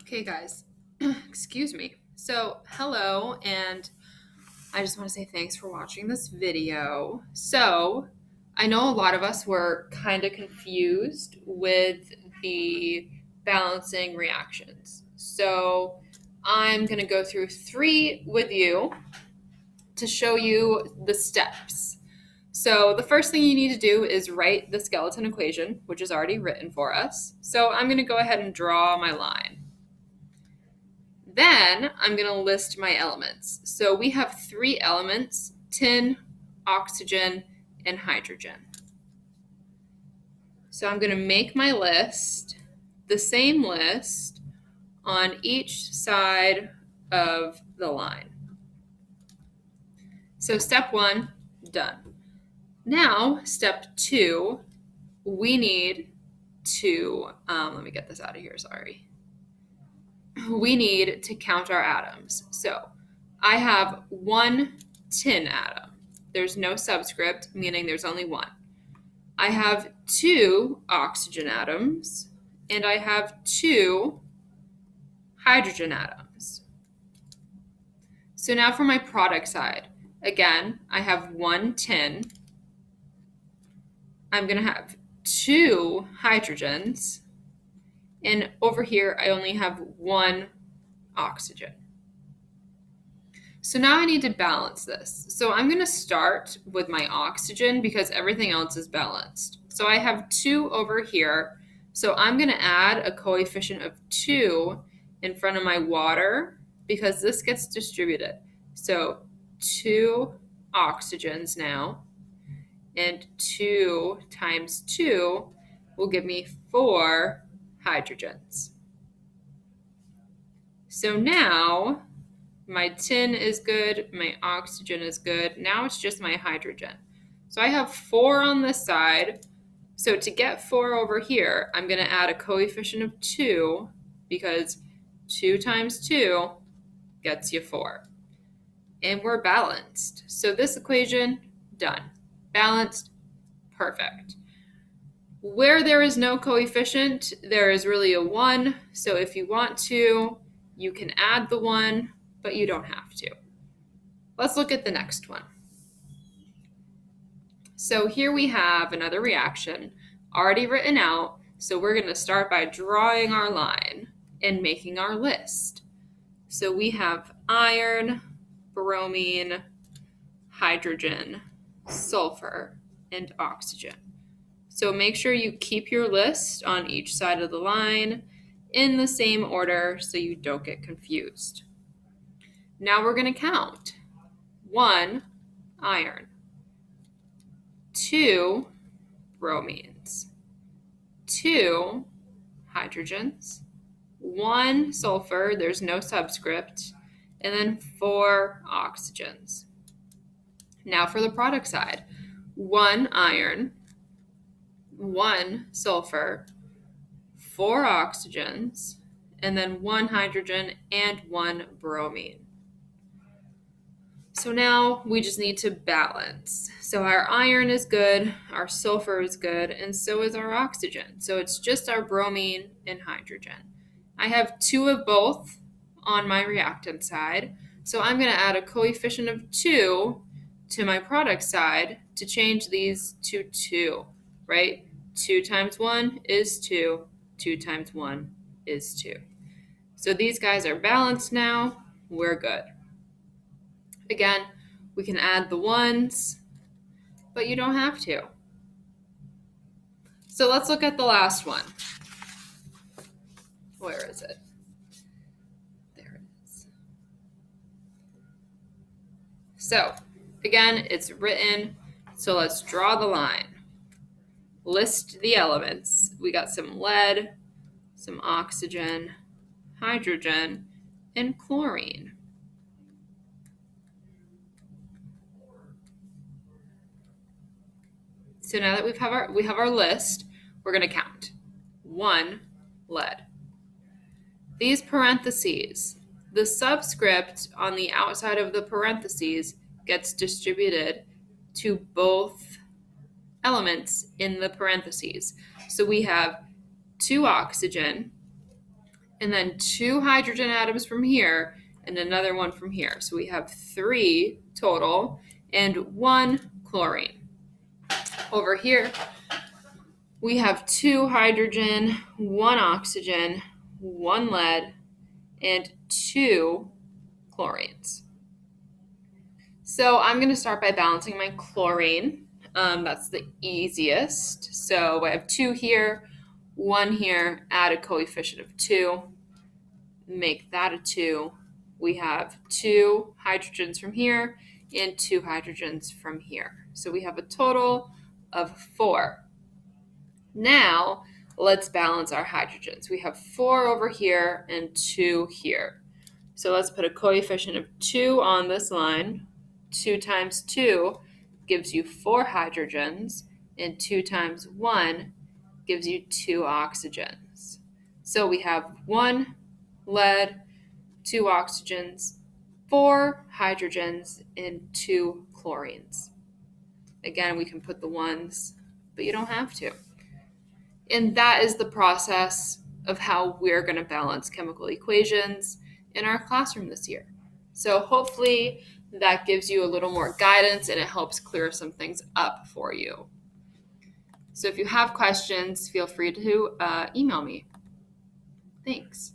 Okay, guys, excuse me. So, hello, and I just want to say thanks for watching this video. So, I know a lot of us were kind of confused with the balancing reactions. So, I'm going to go through 3 with you to show you the steps. So, the first thing you need to do is write the skeleton equation, which is already written for us. So, I'm going to go ahead and draw my line. Then I'm going to list my elements. So we have 3 elements: tin, oxygen, and hydrogen. So I'm going to make my list, the same list on each side of the line. So step 1, done. Now, step 2, we need to, let me get this out of here, sorry. We need to count our atoms. So I have 1 tin atom. There's no subscript, meaning there's only 1. I have 2 oxygen atoms, and I have 2 hydrogen atoms. So now for my product side. Again, I have 1 tin. I'm going to have 2 hydrogens. And over here, I only have 1 oxygen. So now I need to balance this. So I'm going to start with my oxygen because everything else is balanced. So I have 2 over here. So I'm going to add a coefficient of 2 in front of my water because this gets distributed. So 2 oxygens now, and 2 times 2 will give me 4 hydrogens. So now my tin is good, my oxygen is good. Now it's just my hydrogen. So I have 4 on this side. So to get 4 over here, I'm going to add a coefficient of 2 because 2 times 2 gets you 4. And we're balanced. So this equation, done. Balanced, perfect. Where there is no coefficient, there is really a 1. So if you want to, you can add the 1, but you don't have to. Let's look at the next one. So here we have another reaction already written out. So we're going to start by drawing our line and making our list. So we have iron, bromine, hydrogen, sulfur, and oxygen. So make sure you keep your list on each side of the line in the same order so you don't get confused. Now we're going to count. 1 iron, 2 bromines, 2 hydrogens, 1 sulfur, there's no subscript, and then 4 oxygens. Now for the product side. 1 iron, 1 sulfur, 4 oxygens, and then 1 hydrogen and 1 bromine. So now we just need to balance. So our iron is good, our sulfur is good, and so is our oxygen. So it's just our bromine and hydrogen. I have 2 of both on my reactant side. So I'm going to add a coefficient of 2 to my product side to change these to 2, right? 2 times 1 is 2. 2 times 1 is 2. So these guys are balanced now. We're good. Again, we can add the 1s, but you don't have to. So let's look at the last one. Where is it? There it is. So again, it's written. So let's draw the line. List the elements. We got some lead, some oxygen, hydrogen, and chlorine. So now that we have our list, we're going to count. 1 lead. These parentheses, the subscript on the outside of the parentheses gets distributed to both elements in the parentheses. So we have 2 oxygen and then 2 hydrogen atoms from here, and another one from here. So we have 3 total and 1 chlorine. Over here, we have 2 hydrogen, 1 oxygen, 1 lead, and 2 chlorines. So I'm going to start by balancing my chlorine. That's the easiest. So I have 2 here, 1 here, add a coefficient of 2, make that a 2. We have 2 hydrogens from here and 2 hydrogens from here. So we have a total of 4. Now, let's balance our hydrogens. We have 4 over here and 2 here. So let's put a coefficient of 2 on this line. 2 times 2 gives you 4 hydrogens, and 2 times 1 gives you 2 oxygens. So we have 1 lead, 2 oxygens, 4 hydrogens, and 2 chlorines. Again, we can put the ones, but you don't have to. And that is the process of how we're going to balance chemical equations in our classroom this year. So hopefully that gives you a little more guidance and it helps clear some things up for you. So if you have questions, feel free to email me. Thanks.